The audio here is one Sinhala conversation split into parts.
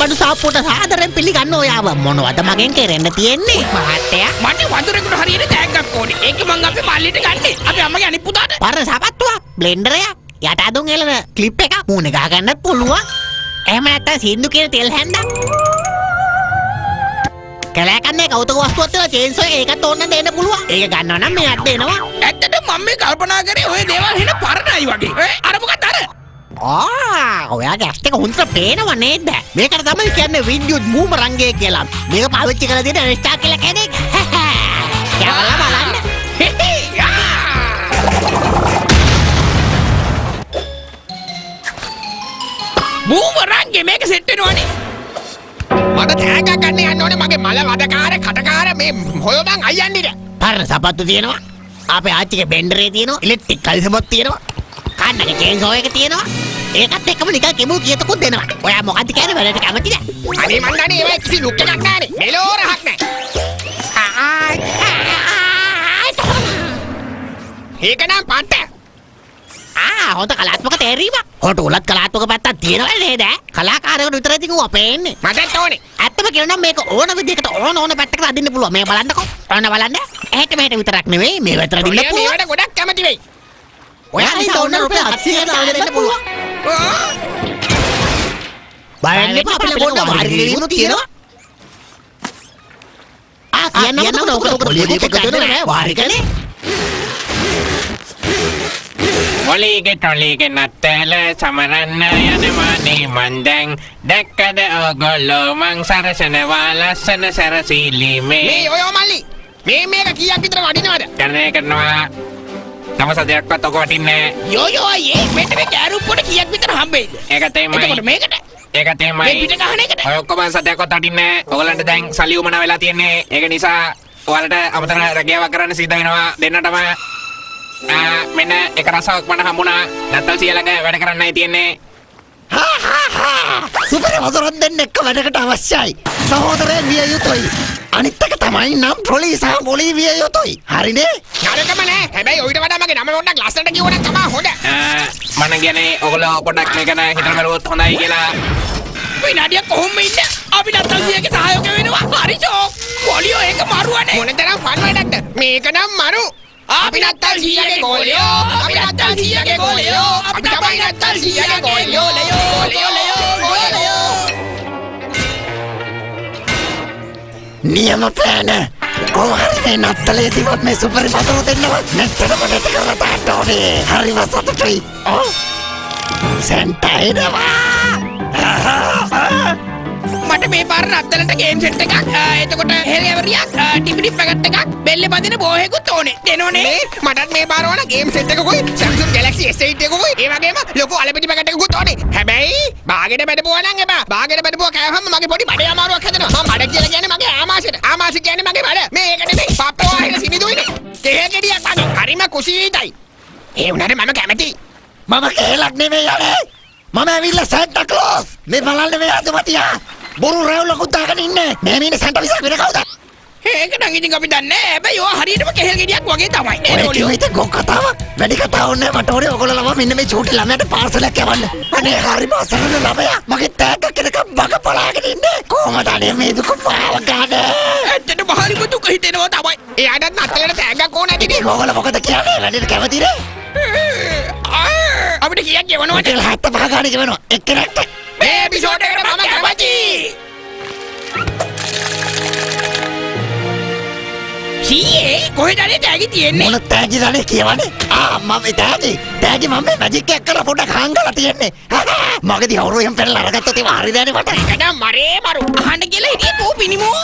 බඩු සාප්පුවට සාදරයෙන් පිළිගන්න ඔයාව මොනවද මගෙන් කෙරෙන්න තියෙන්නේ මහත්තයා මට වඳුරෙකුට හරියට තෑග්ගක් ඕනේ. ඒක මං අපේ මල්ලිට ගන්නේ. අපි අම්මගේ අනිත් පුතාට. පරණ සපත්තුවක් බ්ලෙන්ඩරයක් යට අදුන් එළන ක්ලිප් එකක් මූණේ ගහ ගන්නත් පුළුවන්. එහෙම නැත්නම් සින්දු කියන තෙල් හැන්දක්. කැලෑකන්නේ කවුතක වස්තුවක් තියෙන චේන්සෝ එක ඒකත් ඕන්න දෙන්න පුළුවන්. ඒක ගන්නවා නම් මෙයාට දෙනවා. ඇත්තටම මම මේ කල්පනා කරේ ඔය දේවල් හෙන පරණයි වගේ. අර මොකක්ද අර? ඔයාගේ ඇස් දෙක හොඳට පේනව නේද? මේකට තමයි කියන්නේ විද්‍යුත් බූමරංගය කියලා. මේක පාවිච්චි කරලා දෙන රෙස්ටා කියලා කෙනෙක්. කියලා බලන්න. බූමරංගේ මේක සෙට් වෙනවනේ. මට තෑග්ගක් ගන්න යන්න ඕනේ මගේ මල වදකාර කටකාර මේ හොයමන් අයියන්නේ. පරණ සපත්තු තියෙනවා. අපේ ආච්චිගේ බෙන්ඩරේ තියෙනවා. ඉලෙක්ට්‍රික් කලිසමක් තියෙනවා. කන්නගේ චේන්සෝ එක තියෙනවා. ඒකත් එක්කම නිකන් කෙමු කියතකුත් දෙනවා. ඔයා මොකද්ද කියන්නේ වැඩට කැමතිද? අනේ මන් දන්නේ ඒවා කිසි ලුක් එකක් නැහැනේ. මෙලෝ රහක් නැහැ. ඒක නම් පට්ට. හොඳ කලාත්මක තේරීමක්. හොට උලත් කලාත්මක පැත්තක් තියෙනවා නේද? කලාකාරයෙකුට විතරයි තියුවා අපේන්නේ. මටත් ඕනේ. ඇත්තම කියනනම් මේක ඕන විදිහකට ඕන පැත්තකට අදින්න පුළුවන්. මේ බලන්නකෝ. ඔන්න බලන්න. එහෙට මෙහෙට විතරක් නෙවෙයි මේ විතර දින්න පුළුවන්. මේවට ගොඩක් කැමති වෙයි. ඔයා හිත ඕන රුපියල් 700කට දාලා දෙන්න පුළුවන්. බයන්නේ අපිට පොඩ්ඩක් වාරි දෙවිනුත් තියෙනවා. කියන්නම ඔක පොලිය දෙක ගන්න නෑ වාරිකනේ. ඔලිගේ නත්තල සමරන්න යනවානේ මන් දැන් දැක්කද ඔයගොල්ලෝ මං සරසනවා ලස්සන සැරසිලිමේ මේ ඔය මල්ලි මේක කීයක් විතර වටිනවද? කරනවා තම සදයක්වත් ඔක වටින්නේ යෝ අයියේ මෙන්න මේ කෑරුප් පොඩ කීයක් විතර හම්බෙයිද? ඒක තමයි. එතකොට මේකට ඒක තමයි. මේ පිට ගහන එකට. ඔය ඔක්කොම සදයක්වත් වටින්නේ ඔයගලන්ට දැන් සල්ලි උමනා වෙලා තියෙන්නේ. ඒක නිසා ඔයාලට අමතර රැකියාවක් කරන්න සිද්ධ වෙනවා දෙන්නටම. මෙන්න එක රසාවක් මට හම්බුණා. නැත්තල් සියලඟ වැඩ කරන්නයි තියෙන්නේ. සුපර වතුරක් දෙන්න එක්ක වැඩකට අවශ්‍යයි. සහෝදරයන් විය යුතුයි. අනිත් එක තමයි නම් පොලිස් සහ පොලිස් විය යුතුයි. හරිනේ? නරකම නෑ. හැබැයි ඔයිට වඩා මගේ නම පොඩ්ඩක් ලස්සනට කියවනම් තමයි හොඳ. මම කියන්නේ ඔයගොල්ලෝ පොඩ්ඩක් මේක නෑ හිතන බැලුවොත් හොඳයි කියලා. ඔය නඩිය කොහොම ඉන්නේ? අපි නැත්තල් සියගේ සහයෝගය වෙනවා. හරි චෝක්. පොලියෝ ඒක මරුවනේ. මොනතරම් ෆන් වැඩක්ද? මේක නම් මරු. අපි නැත්තල් සියගේ ගෝලියෝ. අපි නැත්තල් සියගේ ගෝලියෝ. අපි තමයි නැත්තල් සියගේ ගෝලියෝ. ලයෝ. නියම ප්ලෑන. කොහොමද නැත්තලේ තිබත් මේ සුපර් වතුර දෙන්නවත් නැත්තට පොඩට කරලා තාන්න ඕනේ. හරිම සතුටුයි. සෙන්ටා එනවා. මට මේ පාර රත්තලට ගේම් සෙට් එකක් එතකොට හෙල්ගැවරියක් ටිපිටි පැකට් එකක් බෙල්ලේ බඳින බෝහෙකුත් ඕනේ දෙනෝනේ මටත් මේ පාර ඕන ගේම් සෙට් එකකුයි Samsung Galaxy S8 එකකුයි ඒ වගේම ලොකු අලපිටි පැකට් එකකුත් ඕනේ හැබැයි බාගෙට බැදපුවා නම් එපා බාගෙට බැදපුවා කෑවම මගේ පොඩි බඩේ අමාරුවක් හැදෙනවා මම බඩ කියලා කියන්නේ මගේ ආමාශය කියන්නේ මගේ බඩ මේ ඒක නෙමෙයි පප්පේ වාහින සිනිදුයිනේ කෙහෙල් ගෙඩියක් වගේ හරිම කුසීතයි ඒ උනාට මම කැමතියි මම කේලක් නෙමෙයි යන්නේ මම ඇවිල්ලා සැන්ටා ක්ලෝස් මේ බලන්න මේ අදමතියා බොරු රැවුලකුත් දාගෙන ඉන්නේ මේ මිනිහ සැන්ටා විසක් වෙන කවුද ඒක නම් ඉතින් අපි දන්නේ නැහැ හැබැයි ඔය හරියටම කෙහෙල් ගෙඩියක් වගේ තමයි නේද ඔලියෝ ඒක ගොක් කතාවක් වැඩි කතාවක් නෑ මට ඕනේ ඔයගොල්ලෝ ළම මෙන්න මේ චූටි ළමයාට පාර්සලයක් යවන්න අනේ හරිම අසරණ ළමයා මගේ ටැග් එකක බග පලාගෙන ඉන්නේ කොහමද අනේ මේ දුක පාව ගන්න ඇත්තටම හරිම දුක හිතෙනවා තමයි එයාට නත්තලට ටැග්ගක් ඕන ඇති නේ ඔයගොල්ලෝ මොකද කියන්නේ වැඩිට කැමති නේ අපිට කීයක් ගෙවනවද 75 ගානේ ගෙවනවා එක්කෙනෙක්ට මේ එපිසෝඩ් එකට මම කැමතියි සීයේ කොහෙද අනේ තෑගි තියෙන්නේ මොන තෑගි දන්නේ කියවන්නේ මම තෑගි මම මේ මැජික් එක කරලා පොඩ්ඩක් හංගලා තියෙන්නේ මගේ දිහවරු එහෙම පෙරලා අරගත්තොත් ඒක හරියද මට ඒකනම් මරේ මරු අහන්න කියලා හිටියේ කෝ පිනිමෝ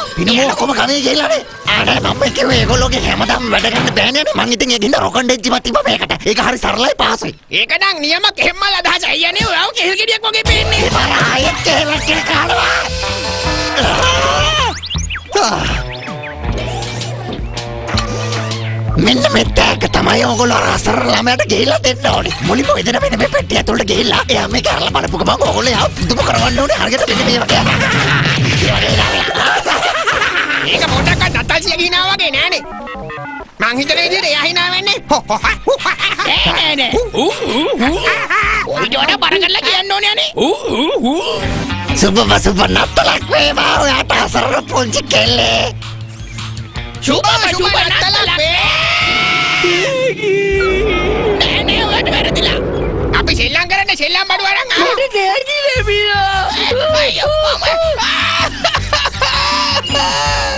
කොහොම කමේ ගිහලානේ අනේ මම කිව්වේ ඒගොල්ලෝගේ හැමදාම වැඩ ගන්න බෑනේ මං ඉතින් ඒකින්ද රොකන්ඩෙච්චිවත් තිබ්බා මේකට ඒක හරි සරලයි පහසුයි ඒකනම් නියම කෙහෙම්මල් අදහස අයියනේ ඔයාව කෙහෙල් ගෙඩියක් වගේ පේන්නේ ඒ පාර ආයෙත් කෙහෙලක් කියලා කානවා මෙන්න මේ ටැග් තමයි ඔයගොල්ලෝ අසර ළමයට ගිහිල්ලා දෙන්න ඕනේ. මුලින්ම එදෙන මෙන්න මේ පෙට්ටිය ඇතුළට ගිහිල්ලා එයා මේක අරලා බලපු ගමන් ඔයගොල්ලෝ යා පුදුම කරවන්න ඕනේ. හරියට මෙන්න මේ වගේ. ඒක පොඩ්ඩක් නත්තල්සිය ගිනා වගේ නෑනේ. මං හිතන විදිහට එයා hina වෙන්නේ. නෑ. ඔයිට වඩා බර කරලා කියන්න ඕනේ අනේ. සුබ නත්තලක් වේවා ඔයාට අසරණ පුංචි කෙල්ලේ. සුබ නත්තලක් වේ. නෑ ඔයාට වැරදිලා. අපි සෙල්ලම් කරන්නේ සෙල්ලම් බඩු අරන් ආ.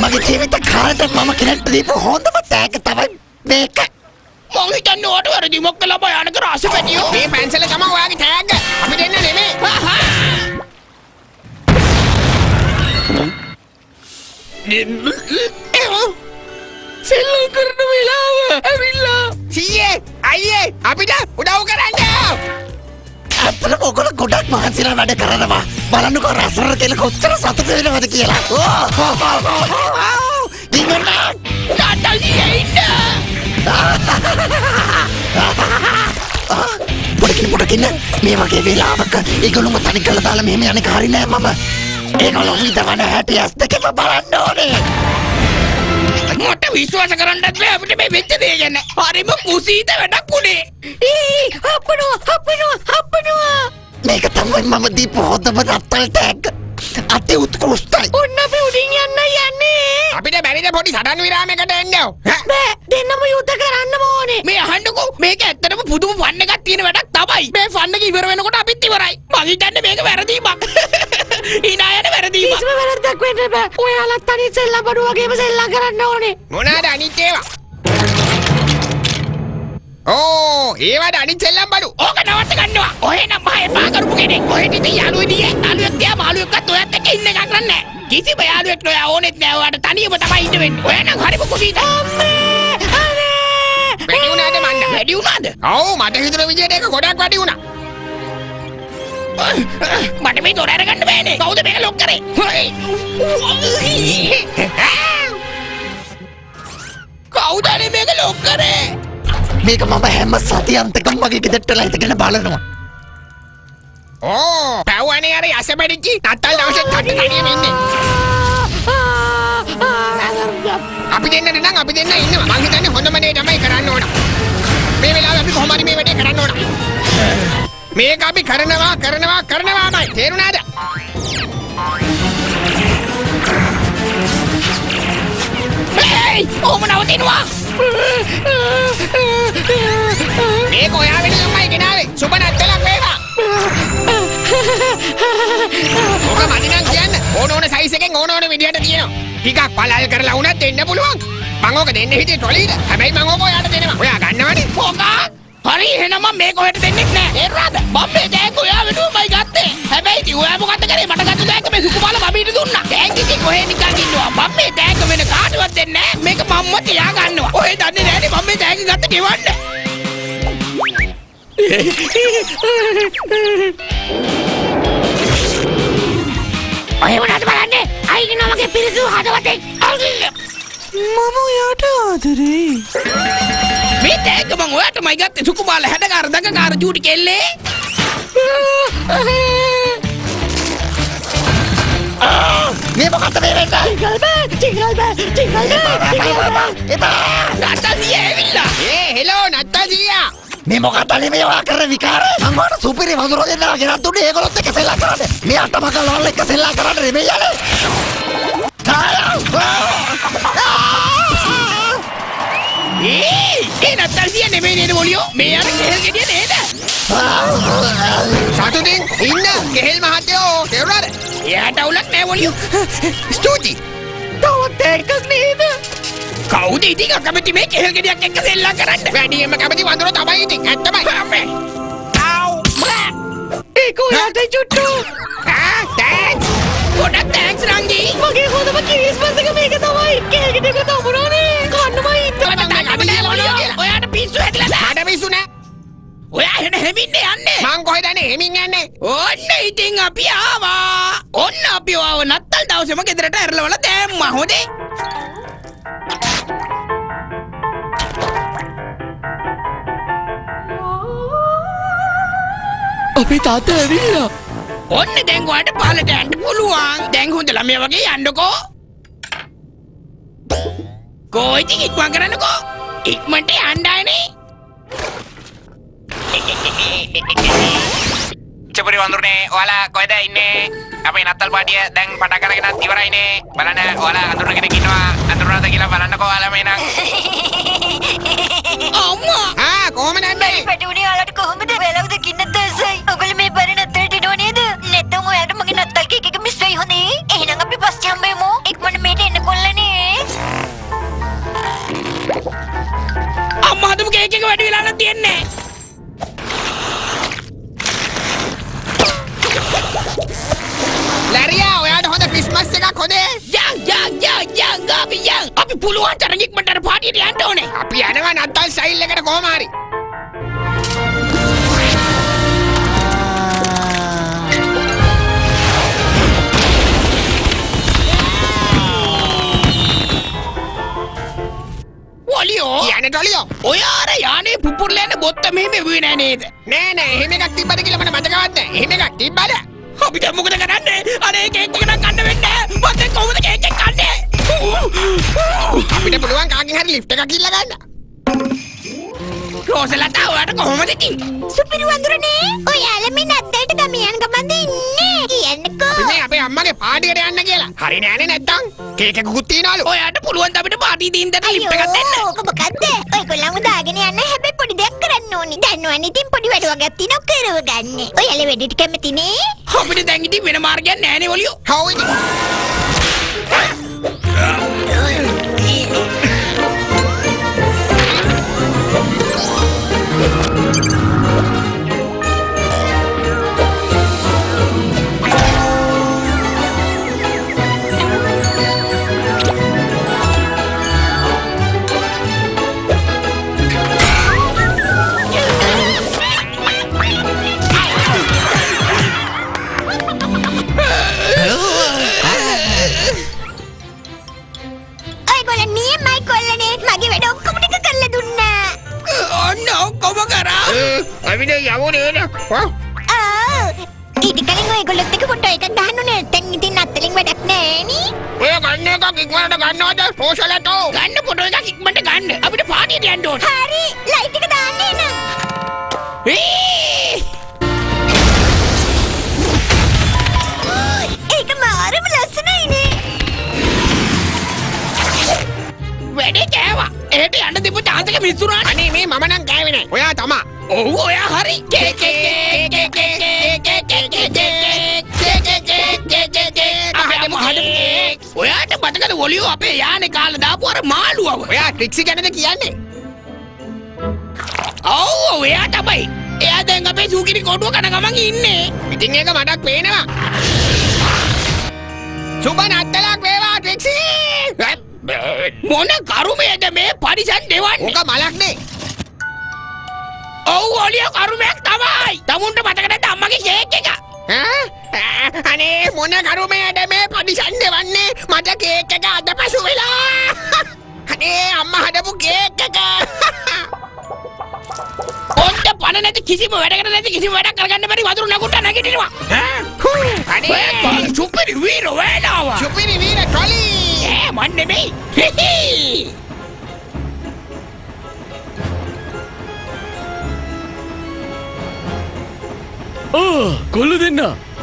මගේ ජීවිත කාලෙට මම කෙනෙක්ට දීපු හොඳම තෑග්ග තමයි මේක. මං හිතන්නේ ඔයාට වැරදි මොකද ලබා යනක රස පැටියෝ. මේ පැන්සල තමයි ඔයාගේ තෑග්ග. අපි දෙන්න නෙමෙයි. සෙල්ලම් කරන වෙලාව ඇවිල්ලා. සීයේ අයියේ අපිට උදව් කරන්න. ඇත්තටම ඔයගොල්ලෝ ගොඩක් මහන්සිලා වැඩ කරනවා. බලන්නකෝ රසර කෙල කොච්චර සතුට වෙනවද කියලා. ඉන්න පොඩකින් මේ වගේ වෙලාවක ඒගොල්ලොම තනි කරලා දාලා මෙහෙම යන්නේ හරි නෑ මම. ඒගොල්ලෝ හිතවන හැටි ඇස් දෙකම බලන්න ඕනේ. මට විශ්වාස කරන්නත් බෑ අපිට මේ වෙච්ච දේ ගැන. හරිම කුසීත වැඩක් උනේ. හප්පනවා. මේක තමයි මම දීපු හොඳම නත්තල් තෑග්ග. අති උත්කෘෂ්ටයි. ඔන්න අපි උඩින් යන්නේ. අපිට බැරිද පොඩි සටන් විරාමයකට එන්න? බෑ දෙන්නම යුද්ධ කරන්න ඕනේ. මේ අහන්නකෝ මේක ඇත්තටම පුදුම ෆන් එකක් තියෙන වැඩක් තමයි. මේ ෆන් එක ඉවර වෙනකොට අපිත් ඉවරයි. මං හිතන්නේ මේක වැරදීමක්. ඉනායන වැරදීමක්. කිසිම වැරද්දක් වෙන්න බෑ. ඔයාලත් අනිත් සෙල්ලම් බඩු වගේම සෙල්ලම් කරන්න ඕනේ. මොනවාද අනිත් ඒවා? ඕ ඒවට අනිත් සෙල්ලම් බඩු. ඕක නවත්ත ගන්නවා. ඔහෙ නම් මහේ පා කරපු කෙනෙක්. ඔහෙ ඉතින් යාළුවෙදියේ යාළුවෙක් තියා මාළුවෙක්වත් ඔයත් එක්ක ඉන්න එකක් නෑ. කිසිම යාළුවෙක් නොයා ඕනෙත් නෑ. ඔයාට තනියම තමයි ඉන්න වෙන්නේ. ඔය නම් හරිම කුසීත. වැඩි වුණාද මන්ද? වැඩි වුණාද? ඔව් මට හිතුන විදියට ඒක ගොඩක් වැඩි වුණා. මට මේ දොර අරගන්න බෑනේ. කවුද මේක ලොක් කරේ? කවුද මේක ලොක් කරේ? මේක මම හැම සතියන්තකම මගේ ගෙදරටලා හිටගෙන බලනවා. ඕ පැව්වනේ අර යසබඩිච්චි නත්තල් දවසේ කට්ට තනියම ඉන්නේ. අපි දෙන්නට නම් අපි දෙන්න ඉන්නවා. මං හිතන්නේ හොඳම දේ තමයි කරන්න ඕන. මේ වෙලාවේ අපි කොහොම හරි මේ වැඩේ කරන්න ඕන. මේක අපි කරනවාමයි. තේරුණාද? හේයි! ඕම නවතිනවා. මේක ඔයා වෙනුවෙන්මයි ගෙනාවේ. සුබ නත්තලක් වේවා. ඔක මදි නම් කියන්න. ඕන සයිස් එකෙන් ඕන විදියට තියෙනවා. ටිකක් පළල් කරලා වුණත් දෙන්න පුළුවන්. මම ඕක දෙන්න හිතේ ට්‍රොලියට. හැබැයි මම ඕක ඔයාට දෙනවා. ඔයා ගන්නවනේ. ඕකා. හරි එහෙනම් මම මේක ඔයාට දෙන්නෙත් නෑ. ඒරාද? මම මේ දැන් ඔයා වෙනුවමයි ගත්තේ. හැබැයි ඉතින් ඔයා මොකද්ද කරේ? මට ගත්ත දැන් මේ සුකුමාල බබීට දුන්නා. දැන් ඉතින් කොහෙන් නිකන් ඉන්නවා. මම මේ දැන් වෙන කාටවත් දෙන්නේ නෑ. මේක මම්ම තියා ගන්නවා. ඔය දන්නේ නෑනේ මම මේ දැන් ගත්ත ගෙවන්න. ඔය වුණාට බලන්න. අයිගෙන මගේ පිරිසු හදවතේ. මම ඔයාට ආදරේ. මේ දැන් මම ඔයාටමයි ගත්තේ සුකුමාල හැඩකාර දඟකාර ජූටි කෙල්ලේ. මේ මොකක්ද මේ වෙන්නේ? ටිකල් බෑ. නත්තල්සිය ඇවිල්ලා. හෙලෝ නත්තල්සියා. මේ මොකක්ද මේ ඔයා කරන විකාරය? මම ඔයාලට සුපිරි වඳුරෝ දෙන්නවා ගෙනත් දුන්නේ ඒගොල්ලොත් එක්ක සෙල්ලම් කරන්න. මේ අටමක ලෝල් එක්ක සෙල්ලම් කරන්න නෙමෙයි යන්නේ. ඒ නත්තල්සිය නෙමෙයි නේද මොලියෝ? මේ අර කෙහෙල් ගෙඩිය නේද? සතුටින් ඉන්න කෙහෙල් මහත්තයෝ. තේරුණාද? එයාට අවුලක් නෑ මොලියෝ. ස්තුතියි. තවත් එකක් නේද? කවුද ඉතින් අකමැති මේ කෙහෙල් ගෙඩියක් එක්ක සෙල්ලම් කරන්න? වැඩියෙන්ම කැමති වඳුරෝ තමයි ඉතින්. ඇත්තමයි. ආව්. ඒක ඔයාට චුට්ටු. තෑන්ක්ස්. ගොඩක් තෑන්ක්ස් රංගී. මගේ හොඳම කිරිස්මස් එක මේක තමයි. කේකට එක තමුණානේ. කන්නමයි ඉන්න. ඔයාට පිස්සු හැදිලාද? මට පිස්සු නෑ. ඔයා එහෙන හෙමින්නේ යන්නේ. මං කොහෙද හෙමින් යන්නේ? ඔන්න ඉතින් අපි ආවා. ඔන්න අපි ආව නත්තල් දවසේම ගෙදරට ඇරලවල දැම්මා. හොඳේ. අපේ තාත්තා ඇවිල්ලා. ඔන්න දැන් ඔයාට පාලට යන්න පුළුවන්. දැන් හොඳ ළමයා වගේ යන්නකෝ. කොයිද ඉක්මන් කරන්නකෝ. ඉක්මනට යන්නයිනේ. චපුරි වඳුරනේ ඔයාලා කොහෙද ඉන්නේ? අපේ නත්තල් පාටිය දැන් පටන් අරගෙනත් ඉවරයිනේ. බලන්න ඔයාලා අඳුරන කෙනෙක් ඉන්නවා. අඳුරනවාද කියලා බලන්නකෝ ඔයාලා මේ නම්. අම්මා කොහොමද නැන්නේ? පැටුනේ ඔයාලට කොහොමද වෙලවද කින්න තැසයි ඔයගොල්ලෝ මේ බර නත්තලට එනව නේද නැත්නම් ඔයාලට මගේ නත්තල් කේක් එක මිස් වෙයි හොනේ එහෙනම් අපි පස්සේ හම්බෙමු ඉක්මනට මේට එන්න කොල්ලනේ අම්මා හදපු කේක් එක වැඩි වෙලා නම් තියන්නේ. ලරියා ඔයාට හොඳ ක්‍රිස්මස් එකක් හොදේ. යන් අපි පුළුවන් තරම් ඉක්මනට අර පාටියට යන්න ඕනේ. අපි යනවා නත්තල් ස්ටයිල් එකට කොහොම හරි. ඔලියෝ යන්නේ ටොලියෝ. ඔය අර යානේ පුපුරලෙන් බොත්ත මෙහෙම එවුවේ නෑ නේද? නෑ එහෙම එකක් තිබ්බද කියලා මට මතකවත් නෑ. එහෙම එකක් තිබ්බද? අපිට මොකද කරන්නේ? අනේ කේක් එක නම් කන්න වෙන්නේ. මට කොහොමද කේක් එක කන්නේ? අපිට පුළුවන් කාගෙන් හරි ලිෆ්ට් එකක් ඉල්ල ගන්න. රෝසලට ඔයාට කොහොමද ඉතින්? සුපිරි වඳුරනේ ඔයාලා මේ නත්තලට ගමියන් ගමන්ද ඉන්නේ කියන්නකෝ අපි මේ අපේ අම්මගේ පාටියට යන්න කියලා. හරි නෑනේ නැත්තම් කේක් එකකුත් තියනවලු. ඔයාට පුළුවන් ද අපිට පාටි දින්දට ලිෆ්ට් එකක් දෙන්න? ඕක මොකද්ද ඔයගොල්ලන්ව දාගෙන යන්න හැබැයි පොඩි දෙයක් කරන්න ඕනි දන්නවනේ ඉතින් පොඩි වැඩ වගේක් තියෙනවා කරව ගන්න ඔයාලා වැඩට කැමතිනේ අපිට දැන් ඉතින් වෙන මාර්ගයක් නෑනේ ඔලියෝ. හව් ඉතින්. අපිට යමු නේද? ඊට කලින් ඔයගොල්ලොත් එක්ක ෆොටෝ එකක් ගහන්න ඕනේ නැත්නම් ඉතින් නත්තලින් වැඩක් නෑනේ ඔය ගන්න එකක් ඉක්මනට ගන්නවද? රෝසලටෝ ගන්න ෆොටෝ එකක් ඉක්මනට ගන්න. අපිට පාටියට යන්න ඕනේ. හරි ලයිට් එක දාන්න එන්න ඒක මාරම ලස්සනයිනේ වැඩේ කෑවා. එහෙට යන්න දීපු chance එක මිස් වුණානේ. අනේ මේ මම නම් කෑවේ නෑ. ඔයා තමා. ඔව් ඔයා හරි. ඔයාට මතකද ඔලියෝ අපේ යානේ කාලා දාපු අර මාළුවව? ඔයා ට්‍රික්සි ගැනද කියන්නේ? ඔව් ඔයා තමයි. එයා දැන් අපේ සූකිරි කොටුව කන ගමන් ඉන්නේ. ඉතින් ඒක මටත් පේනවා. සුබ නත්තලක් වේවා ට්‍රික්සි. මොන කරුමේද මේ පරිසම් දෙවන්නේ? ඕක මලක් නේ. ඔව් ඔලියෝ කරුමයක් තමයි. තමුන්ට මතක නැද්ද අම්මගේ කේක් එක? අනේ මොන කරුමේද මේ පරිසම් දෙවන්නේ? මට කේක් එක අදපසු වෙලා. අනේ අම්මා හදපු කේක් එක. ඔන්න පණ නැති කිසිම වැඩකට නැති කිසිම වැඩක් කරගන්න බැරි වතුරු නගුට නැගිටිනවා. අනේ සුපිරි වීර වේලාව. සුපිරි වීර ට්‍රොලි. මන් නෙමෙයි. කොල්ල දෙන්න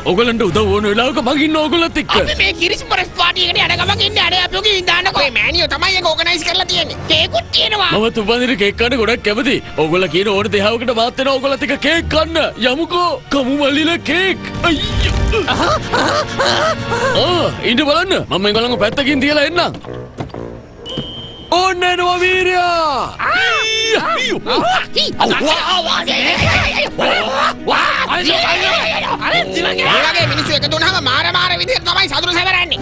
ඔගලන්ට උදව් ඕන වෙලාවක මං ඉන්න ඕගොල්ලොත් එක්ක. අපි මේ කිරිස්මස් පාටියකට යන ගමන් ඉන්නේ අනේ අපි ඔකේ ඉඳානකෝ. මේ මෑනියෝ තමයි ඒක ඕගනයිස් කරලා තියෙන්නේ. කේකුත් තියෙනවා. මම තුපන්දිර කේක් කන්න ගොඩක් කැමති. ඕගොල්ලෝ කියන ඕන දෙහවකට මාත් වෙනවා ඕගොල්ලොත් එක්ක කේක් කන්න. යමුකෝ. කමු මල්ලිලා කේක්. අයියෝ. ඉන්න බලන්න. මම මේගොල්ලන්ව පැත්තකින් තියලා එන්නම්. ඕන්න එනවා වීරයා. ඔයගේ මිනිස්සු එකතු වුණාම මාර විදිහට තමයි සතුරු සැවරන්නේ.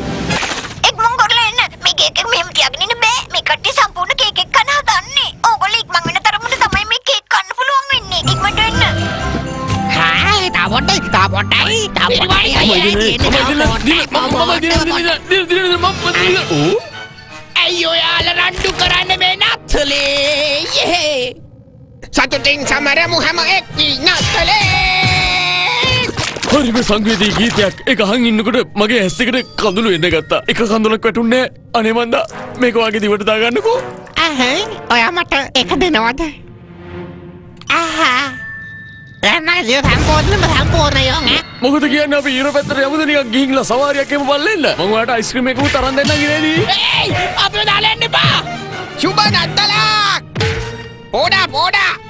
ඉක්මන් කරලා එන්න මේ කේක් එක මෙහෙම තියාගෙන ඉන්න බෑ මේ කට්ටිය සම්පූර්ණ කේක් එක කන හදන්නේ ඕගොල්ලෝ ඉක්මන් වෙන තරමට තමයි මේ කේක් කන්න පුළුවන් වෙන්නේ ඉක්මනට එන්න අයියෝ යාලා රණ්ඩු කරන්න මේ නත්තලේ සතුටින් සමරමු හැම එක්කි නත්තලේ. හරිම සංවේදී ගීතයක්. ඒක අහන් ඉන්නකොට මගේ ඇස් එකට කඳුළු එන්න ගත්තා. එක කඳුලක් වැටුන්නේ නැහැ. අනේ මන්දා මේක වගේ දිවට දාගන්නකෝ. ඔයා මට එක දෙනවද? දිය සම්පූර්ණයෙන්ම සම්පූර්ණ යෝන් මොකද කියන්නේ අපි ඊර පැත්තට යමුද නිකන් ගිහින්ලා සවාරියක් එමු බලන්න. මම ඔයාලට අයිස්ක්‍රීම් එකක් තරම් දෙන්නම් ඉරේදී. ඒයි අපිව දාලා එන්න එපා. සුබ නත්තලක්.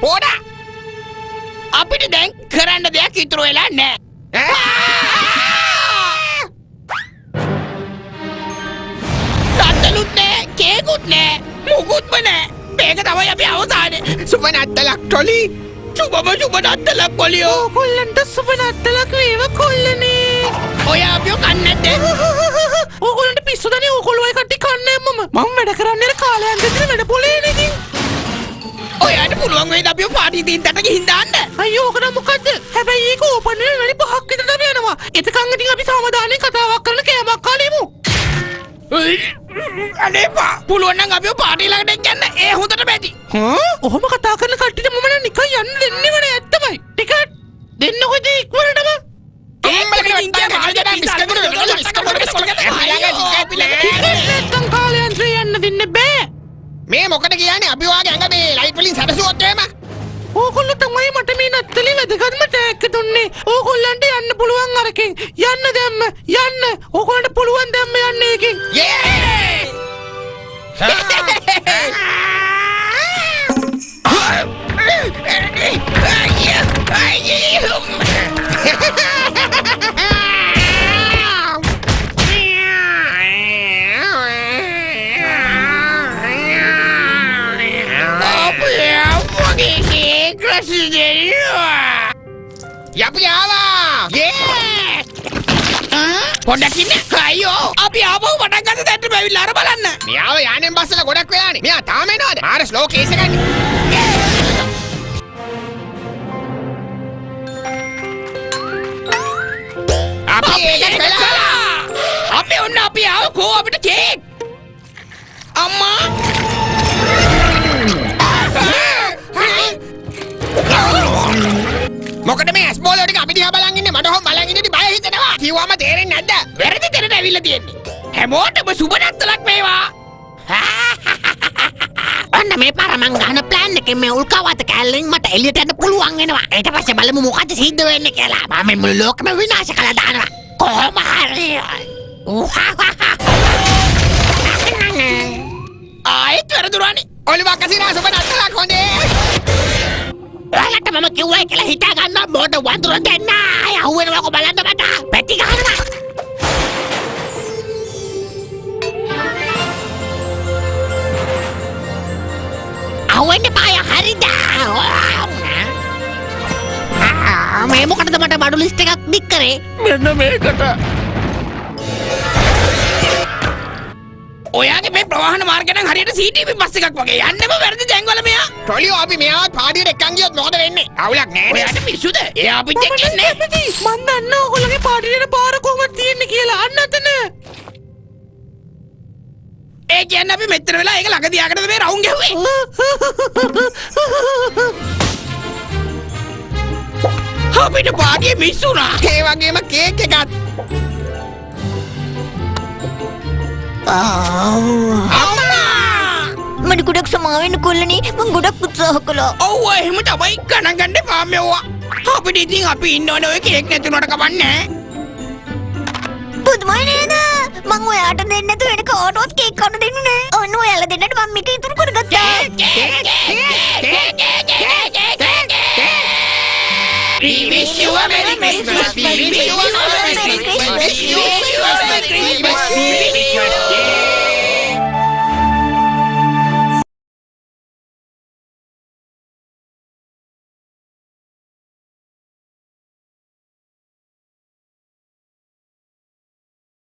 පොඩා. අපිට දැන් කරන්න දෙයක් ඉතුරු වෙලා නැහැ. නත්තලුත් නෑ, කේකුත් නෑ, මුකුත්ම නෑ. මේක තමයි අපි අවසානේ. සුබ නත්තලක් ටොලි. සුබ නත්තලක් කොලියෝ. ඕගොල්ලන්ට සුබ නත්තලක් වේවා කොල්ලනේ. ඔය අපිව කන්නේ නැද්ද? ඕගොල්ලන්ට පිස්සුදනේ ඕගොල්ලෝ ඔය කට්ටිය කන්නේ මම වැඩ කරන්නේ කාලයන් දෙකේ වැඩ පොලේ නේද? ඔයාට පුළුවන් වෙයිද අපිව පාටි තින්දට ගිහින් දාන්න? අයියෝ ඕක නම් මොකද්ද? හැබැයි ඒක ඕපන් වෙන වැඩි 5ක් විතර තමයි යනවා. එතකන් ඉතින් අපි සමාදානෙන් කතාවක් කරලා කෑමක් කාලෙමු. අනේපා පුළුවන් නම් අපිව පාටි ළඟට යන්න. ඒ හොඳට බැටි. ඔහොම කතා කරන කට්ටියට මම නම් නිකන් යන්න දෙන්නේ නැහැ ඇත්තමයි. ටිකට් දෙන්නකො ඉතින් ඉක්මනටම. මේ මොකට කියන්නේ අපි වාගේ ඇඟ මේ ලයිට් වලින් සැරසුවොත් එහෙම ඕගොල්ලෝ තමයි මට මේ නත්තලි වැදගත්ම ටැග් එක දුන්නේ ඕගොල්ලන්ට යන්න පුළුවන් අරකින් යන්න දැම්ම යන්න ඕගොල්ලන්ට පුළුවන් දැම්ම යන්න එකකින් අපි ආවා පොඩ්ඩක් ඉන්න අයියෝ අපි ආපහු පටන් ගන්න දැන්ට බැවිලා අර බලන්න මෙයාව යානෙන් බස්සලා ගොඩක් වෙලානේ මෙයා තාම එනවද මාර ස්ලෝ කේස් එකක් අපි ඒක කළා අපි ඔන්න අපි ආව කෝ අපිට කේක් අම්මා මොකද මේ ඇස් බෝල ටික අපි දිහා බලන් ඉන්නේ මට හොම් බලන් ඉඳි බය හිතෙනවා කිව්වම තේරෙන්නේ නැද්ද වැරදි තැනට ඇවිල්ලා තියෙන්නේ හැමෝටම සුබ නත්තලක් වේවා ඔන්න මේ පාර මං ගහන ප්ලෑන් එකෙන් මේ උල්කාවත කැලෙන් මට එළියට යන්න පුළුවන් වෙනවා ඊට පස්සේ බලමු මොකද සිද්ධ වෙන්නේ කියලා මම මේ මුළු ලෝකෙම විනාශ කළා දානවා කොහොම හරි ආයෙත් වැරදුනානේ ඔලිවා කසිනා සුබ නත්තලක් හොඳේ ඔයාලට මම කිව්වයි කියලා හිතා ගන්න මොඩ වඳුර දෙන්න අය අහුවෙනවක බලන්න මට පැටි ගන්නවා අහුවෙන්න පාය හරිද මේ මොකටද මට බඩු ලිස්ට් එකක් දික් කරේ මෙන්න මේකට ඔයාගේ මේ ප්‍රවාහන මාර්ගය නම් හරියට CCTV බස් එකක් වගේ යන්නෙම වැරදි තැන්වල මෙයා. ටොලියෝ අපි මෙයාවත් පාඩියට එක්කන් ගියොත් මොකද වෙන්නේ? අවුලක් නෑ. ඔයාට පිස්සුද? එයා අපිත් එක්ක ඉන්නේ. මම දන්නා ඔයගොල්ලෝගේ පාඩියට බාර කොහොමද තියෙන්නේ කියලා. අන්න අතන. ඒ කියන්නේ අපි මෙච්චර වෙලා ඒක ළඟ තියාගෙනද මේ රවුම් ගැහුවේ? අපිට පාඩියේ මිස්සුනා. ඒ වගේම කේක් එකත්. මට ගොඩක් සමාවෙන්න කොල්ලනේ මං ගොඩක් උත්සාහ කළා. ඔව් එහෙම තමයි ගණන් ගන්න එපා මෙව්වා. අපිට ඉතින් අපි ඉන්නවනේ ඔය කේක් නැතුනට කවන්නේ. පුදුමයි නේද? මං ඔයාට දෙන්න නැතුව වෙන කාටවත් කේක් කන්න දෙන්නේ නෑ. ඔන්න ඔයාලා දෙන්නට මම මේක ඉතුරු කරගත්තා. We wish you a Merry Christmas. We wish you a